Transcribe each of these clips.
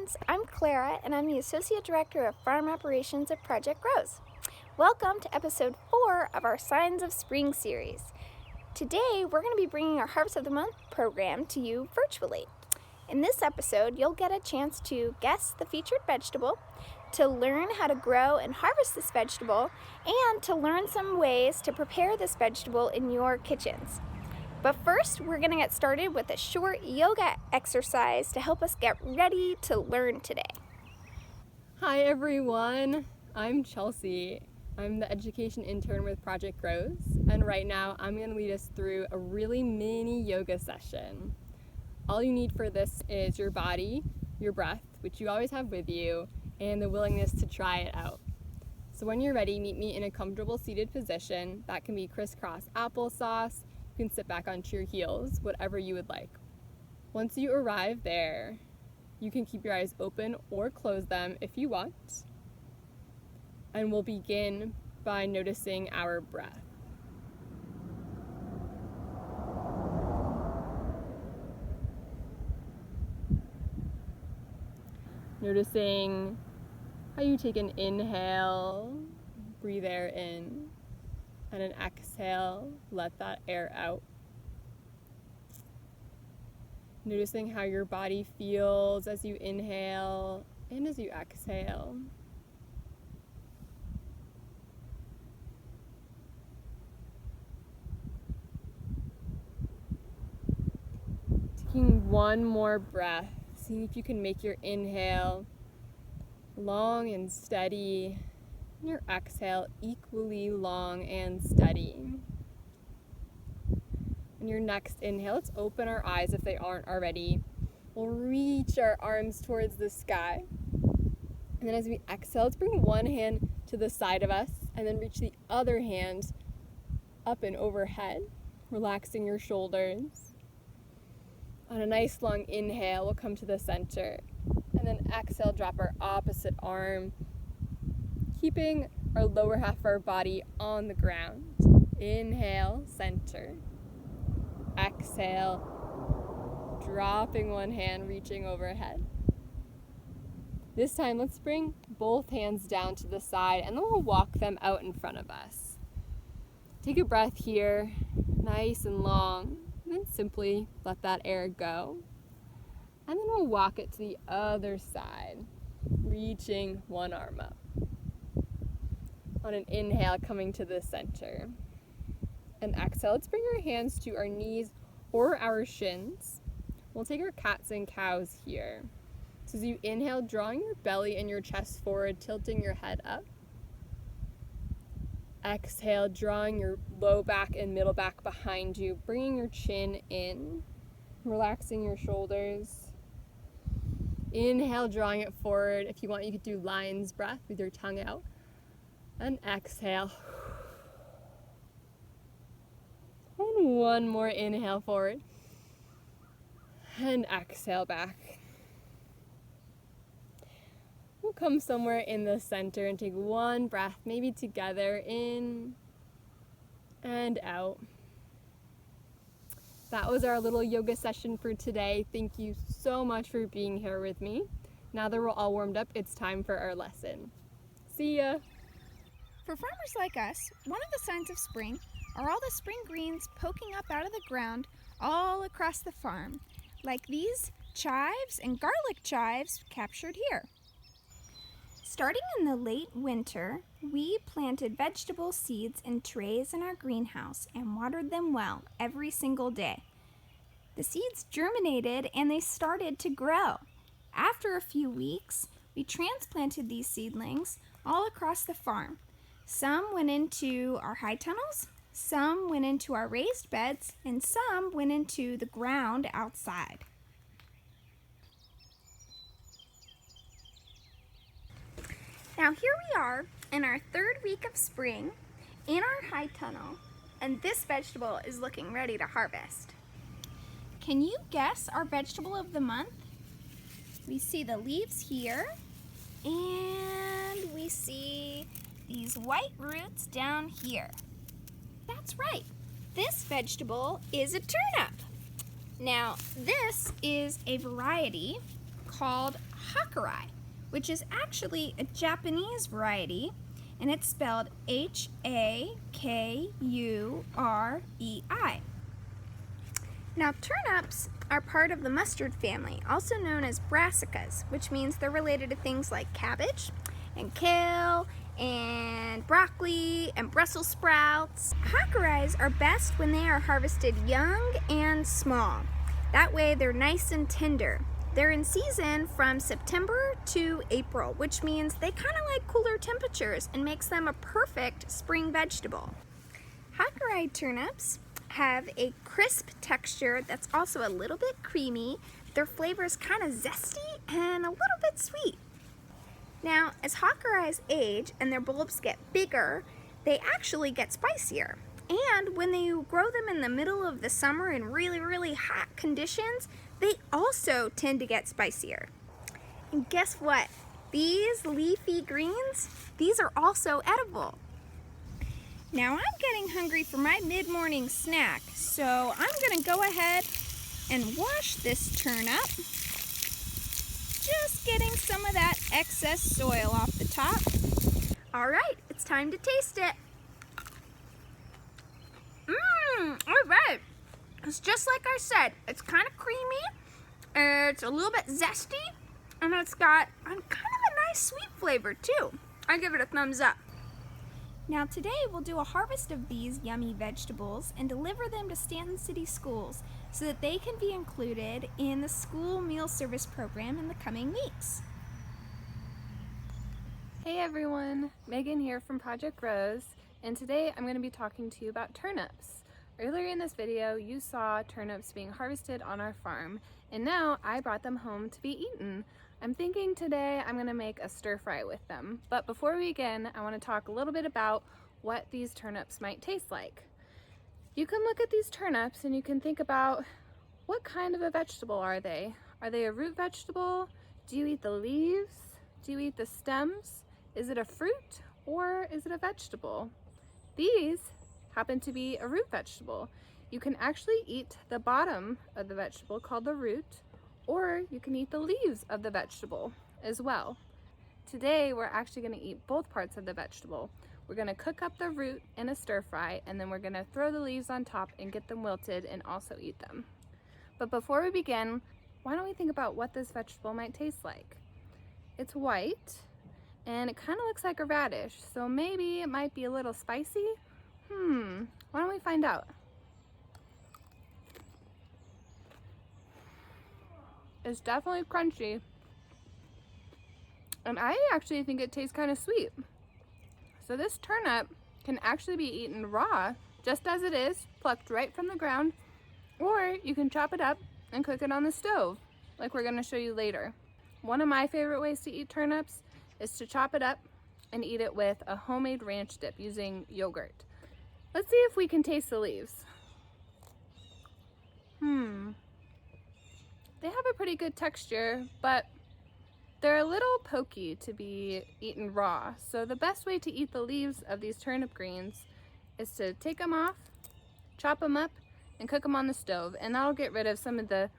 friends, I'm Clara and I'm the Associate Director of Farm Operations at Project Grows. Welcome to episode 4 of our Signs of Spring series. Today we're going to be bringing our Harvest of the Month program to you virtually. In this episode you'll get a chance to guess the featured vegetable, to learn how to grow and harvest this vegetable, and to learn some ways to prepare this vegetable in your kitchens. But first, we're going to get started with a short yoga exercise to help us get ready to learn today. Hi everyone, I'm Chelsea. I'm the education intern with Project Grows, and right now I'm going to lead us through a really mini yoga session. All you need for this is your body, your breath, which you always have with you, and the willingness to try it out. So when you're ready, meet me in a comfortable seated position. That can be crisscross applesauce. You can sit back onto your heels, whatever you would like. Once you arrive there, you can keep your eyes open or close them if you want. And we'll begin by noticing our breath. Noticing how you take an inhale, breathe air in, and an exhale, let that air out. Noticing how your body feels as you inhale and as you exhale. Taking one more breath, seeing if you can make your inhale long and steady, and your exhale equally long and steady. And your next inhale, let's open our eyes if they aren't already. We'll reach our arms towards the sky. And then as we exhale, let's bring one hand to the side of us and then reach the other hand up and overhead, relaxing your shoulders. On a nice long inhale, we'll come to the center. And then exhale, drop our opposite arm, keeping our lower half of our body on the ground. Inhale, center. Exhale, dropping one hand, reaching overhead. This time, let's bring both hands down to the side, and then we'll walk them out in front of us. Take a breath here, nice and long, and then simply let that air go. And then we'll walk it to the other side, reaching one arm up. On an inhale, coming to the center. And exhale, let's bring our hands to our knees or our shins. We'll take our cats and cows here. So as you inhale, drawing your belly and your chest forward, tilting your head up. Exhale, drawing your low back and middle back behind you, bringing your chin in, relaxing your shoulders. Inhale, drawing it forward. If you want, you could do lion's breath with your tongue out. And exhale. And one more inhale forward. And exhale back. We'll come somewhere in the center and take one breath, maybe together, in and out. That was our little yoga session for today. Thank you so much for being here with me. Now that we're all warmed up, it's time for our lesson. See ya! For farmers like us, one of the signs of spring are all the spring greens poking up out of the ground all across the farm, like these chives and garlic chives captured here. Starting in the late winter, we planted vegetable seeds in trays in our greenhouse and watered them well every single day. The seeds germinated and they started to grow. After a few weeks, we transplanted these seedlings all across the farm. Some went into our high tunnels, some went into our raised beds, and some went into the ground outside. Now here we are in our third week of spring in our high tunnel, and this vegetable is looking ready to harvest. Can you guess our vegetable of the month? We see the leaves here, and we see these white roots down here. That's right, this vegetable is a turnip. Now, this is a variety called Hakurei, which is actually a Japanese variety, and it's spelled Hakurei. Now, turnips are part of the mustard family, also known as brassicas, which means they're related to things like cabbage and kale and broccoli and Brussels sprouts. Hakureis are best when they are harvested young and small. That way they're nice and tender. They're in season from September to April, which means they kind of like cooler temperatures and makes them a perfect spring vegetable. Hakurei turnips have a crisp texture that's also a little bit creamy. Their flavor is kind of zesty and a little bit sweet. Now, as hakureis age and their bulbs get bigger, they actually get spicier. And when you grow them in the middle of the summer in really, really hot conditions, they also tend to get spicier. And guess what? These leafy greens, these are also edible. Now I'm getting hungry for my mid-morning snack, so I'm gonna go ahead and wash this turnip. Just getting some of that excess soil off the top. All right, it's time to taste it. All right. It's just like I said, it's kind of creamy, it's a little bit zesty, and it's got kind of a nice sweet flavor too. I give it a thumbs up. Now today we'll do a harvest of these yummy vegetables and deliver them to Staunton City Schools so that they can be included in the school meal service program in the coming weeks. Hey everyone, Megan here from Project Rose, and today I'm going to be talking to you about turnips. Earlier in this video you saw turnips being harvested on our farm, and now I brought them home to be eaten. I'm thinking today I'm going to make a stir-fry with them, but before we begin I want to talk a little bit about what these turnips might taste like. You can look at these turnips and you can think about what kind of a vegetable are they? Are they a root vegetable? Do you eat the leaves? Do you eat the stems? Is it a fruit or is it a vegetable? These happen to be a root vegetable. You can actually eat the bottom of the vegetable called the root, or you can eat the leaves of the vegetable as well. Today we're actually going to eat both parts of the vegetable. We're going to cook up the root in a stir fry, and then we're going to throw the leaves on top and get them wilted and also eat them. But before we begin, why don't we think about what this vegetable might taste like? It's white and it kind of looks like a radish, so maybe it might be a little spicy. Why don't we find out? It's definitely crunchy, and I actually think it tastes kind of sweet. So this turnip can actually be eaten raw, just as it is, plucked right from the ground, or you can chop it up and cook it on the stove, like we're going to show you later. One of my favorite ways to eat turnips is to chop it up and eat it with a homemade ranch dip using yogurt. Let's see if we can taste the leaves. They have a pretty good texture, but they're a little pokey to be eaten raw. So the best way to eat the leaves of these turnip greens is to take them off, chop them up, and cook them on the stove, and that'll get rid of some of the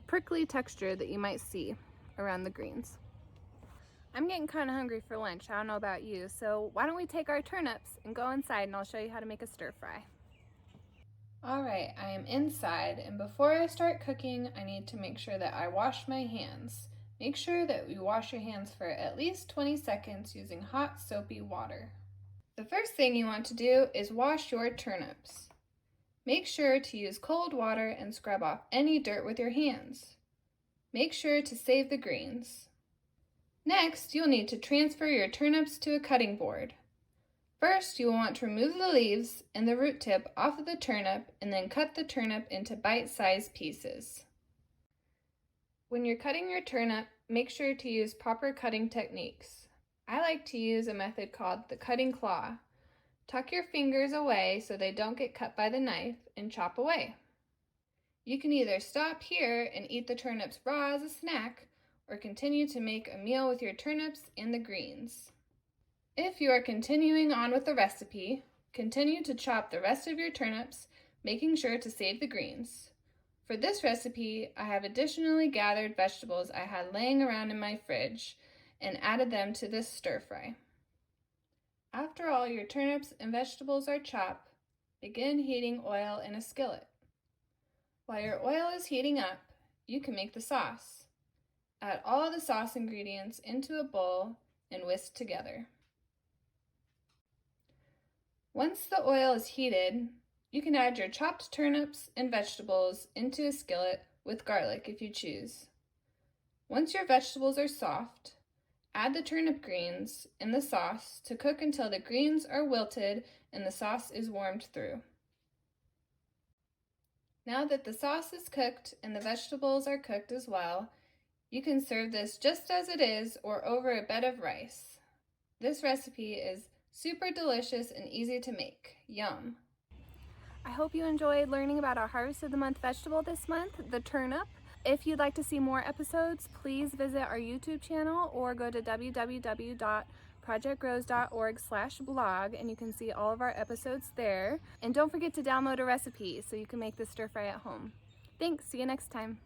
prickly texture that you might see around the greens. I'm getting kind of hungry for lunch. I don't know about you, so why don't we take our turnips and go inside and I'll show you how to make a stir fry. Alright, I am inside, and before I start cooking, I need to make sure that I wash my hands. Make sure that you wash your hands for at least 20 seconds using hot, soapy water. The first thing you want to do is wash your turnips. Make sure to use cold water and scrub off any dirt with your hands. Make sure to save the greens. Next, you'll need to transfer your turnips to a cutting board. First, you will want to remove the leaves and the root tip off of the turnip and then cut the turnip into bite-sized pieces. When you're cutting your turnip, make sure to use proper cutting techniques. I like to use a method called the cutting claw. Tuck your fingers away so they don't get cut by the knife and chop away. You can either stop here and eat the turnips raw as a snack, or continue to make a meal with your turnips and the greens. If you are continuing on with the recipe, continue to chop the rest of your turnips, making sure to save the greens. For this recipe, I have additionally gathered vegetables I had laying around in my fridge and added them to this stir-fry. After all your turnips and vegetables are chopped, begin heating oil in a skillet. While your oil is heating up, you can make the sauce. Add all the sauce ingredients into a bowl and whisk together. Once the oil is heated, you can add your chopped turnips and vegetables into a skillet with garlic if you choose. Once your vegetables are soft, add the turnip greens in the sauce to cook until the greens are wilted and the sauce is warmed through. Now that the sauce is cooked and the vegetables are cooked as well, you can serve this just as it is or over a bed of rice. This recipe is super delicious and easy to make. Yum! I hope you enjoyed learning about our Harvest of the Month vegetable this month, the turnip. If you'd like to see more episodes, please visit our YouTube channel or go to www.projectgrows.org/blog and you can see all of our episodes there. And don't forget to download a recipe so you can make the stir fry at home. Thanks, see you next time.